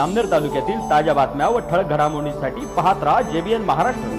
आमनेर तालुक्यातील ताज्या बातम्या व ठळक घडामोडींसाठी पाहत राहा JBN महाराष्ट्र।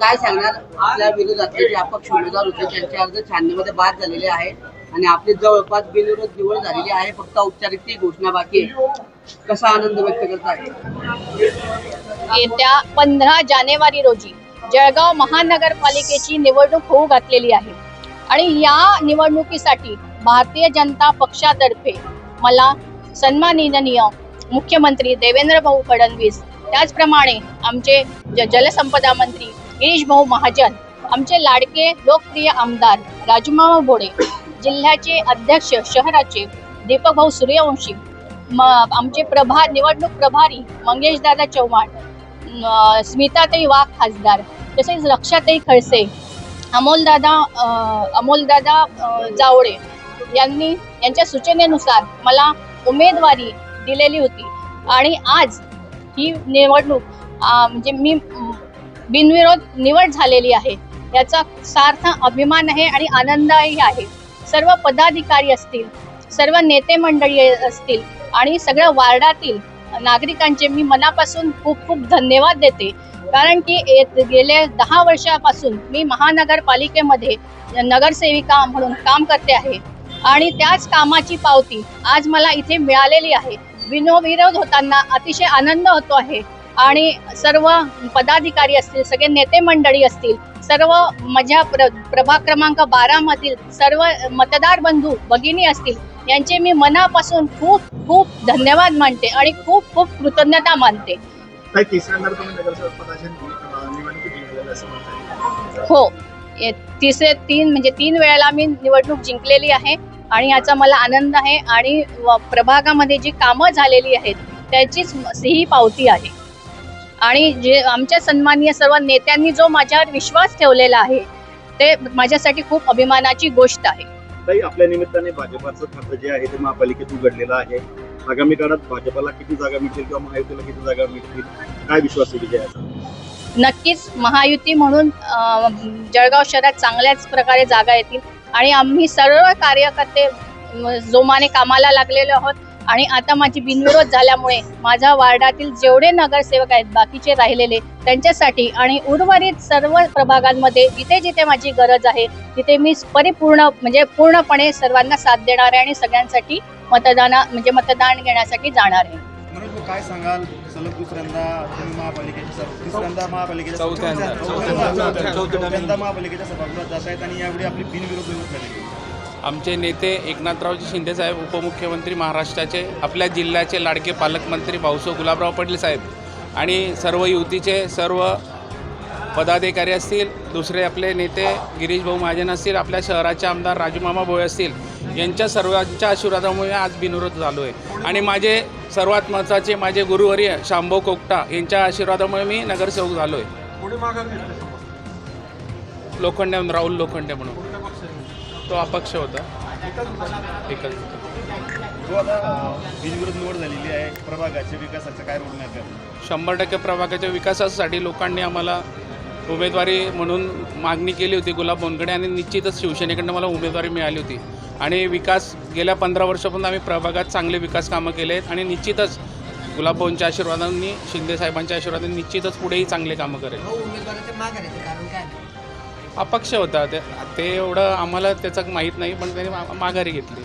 काय सांगणार आपल्या विरोधातले जे अपक्ष उमेदवार होते त्यांचे अर्ज छाननीमध्ये बाद झालेले आहे आणि आपली जवळपास बिनविरोध निवड झालेली आहे, फक्त औपचारिक ती घोषणा बाकी आहे। कसा आनंद व्यक्त करत आहे? येत्या 15 जानेवारी रोजी जळगाव महानगरपालिकेची निवडणूक होऊ घातलेली आहे आणि या निवडणुकीसाठी भारतीय जनता पक्षातर्फे मला सन्माननीय मुख्यमंत्री देवेंद्र भाऊ फडणवीस, त्याचप्रमाणे आमचे जलसंपदा मंत्री गिरीश भाऊ महाजन, आमचे लाडके लोकप्रिय आमदार राजूमामा भोळे, जिल्ह्याचे अध्यक्ष शहराचे दीपक भाऊ सूर्यवंशी, आमचे निवडणूक प्रभारी मंगेशदादा चव्हाण, स्मिताताई वाघ खासदार, तसेच लक्षाताई खडसे, अमोलदादा जावळे यांच्या सूचनेनुसार मला उमेदवारी दिलेली होती आणि आज ही निवडणूक म्हणजे मी बिनविरोध निवड झालेली आहे। याचा सार्थ अभिमान आहे आणि आनंदही आहे। सर्व पदाधिकारी असतील, सर्व नेते मंडळी असतील आणि सगळ्या वार्डातील नागरिकांचे मी मनापासून खूप खूप धन्यवाद देते, कारण की गेल्या 10 वर्षापासून मी महानगरपालिकेमध्ये नगरसेविका म्हणून काम करते आहे आणि त्याच कामाची पावती आज मला इथे मिळालेली आहे। बिनविरोध होताना अतिशय आनंद होतो आहे आणि सर्व पदाधिकारी असतील, सगळे नेते मंडळी असतील, सर्व माझ्या प्रभाग क्रमांक 12 मधील सर्व मतदार बंधू भगिनी असतील, यांचे मी मनापासून खूप खूप धन्यवाद मानते आणि खूप खूप कृतज्ञता मानते। हो, तिसरे 3 वेळेला मी निवडणूक जिंकलेली आहे आणि याचा मला आनंद आहे आणि प्रभागामध्ये जी कामं झालेली आहेत त्याचीच ही पावती आहे आणि जे आमच्या सन्माननीय सर्व नेत्यांनी जो माझ्यावर विश्वास ठेवलेला आहे ते माझ्यासाठी खूप अभिमानाची गोष्ट आहे। ताई, आपल्या निमित्ताने भाजपाचं खातं जे आहे ते महापालिकेत उघडलेलं आहे। आगामी काळात भाजपाला किती जागा मिळतील किंवा महायुतीला किती जागा मिळतील, काय विश्वास आहे विजयाचा? नक्कीच महायुती म्हणून जळगाव शहरात चांगल्याच प्रकारे जागा येतील आणि आम्ही सर्व कार्यकर्ते जोमाने कामाला लागलेलो आहोत आणि आता माझी बिनविरोध झाल्यामुळे माझ्या वार्डातील जेवढे नगरसेवक आहेत बाकीचे राहिलेले त्यांच्यासाठी आणि उर्वरित सर्व प्रभागांमध्ये जिथे जिथे माझी गरज आहे तिथे मी पूर्णपणे सर्वांना साथ देणार आहे आणि सगळ्यांसाठी मतदान घेण्यासाठी जाणार आहे। मनोज, काय सांगाल? सलग चौथ्यांदा महापालिकेच्या सभागृहात जात आहेत आणि यावेळी आपली बिनविरोध निवड झाली। आमचे नेते एकनाथरावजी शिंदे साहेब, उपमुख्यमंत्री महाराष्ट्राचे, आपल्या जिल्ह्याचे लाडके पालकमंत्री भाऊसाहेब गुलाबराव पाटील साहेब आणि सर्व युतीचे सर्व पदाधिकारी असतील, दुसरे आपले नेते गिरीश भाऊ महाजन असतील, आपल्या शहराचे आमदार राजूमामा भोळे असतील, यांच्या सर्वांच्या आशीर्वादामुळे आज बिनविरोध झालो आहे आणि माझे सर्वात महत्त्वाचे माझे गुरुवर्य शांभाऊ कोकटा यांच्या आशीर्वादामुळे मी नगरसेवक झालो आहे। राहुल लोखंडे म्हणून तो अपक्ष होता, एकच। बिनविरोध निवड झालेली आहे, प्रभागाच्या विकासाचं काय रोडमॅप आहे? 100% प्रभागाच्या विकासासाठी लोकांनी आम्हाला उमेदवारी म्हणून मागणी केली होती, गुलाब बोनकडे, आणि निश्चितच शिवसेनेकडनं मला उमेदवारी मिळाली होती आणि विकास गेल्या 15 वर्षापासून आम्ही प्रभागात चांगले विकास कामं केले आहेत आणि निश्चितच गुलाब भाऊंच्या आशीर्वादांनी, शिंदे साहेबांच्या आशीर्वादांनी निश्चितच पुढेही चांगले कामं करेल। अपक्ष होता ते एवढं आम्हाला त्याचं माहीत नाही, पण त्यांनी माघारी घेतली।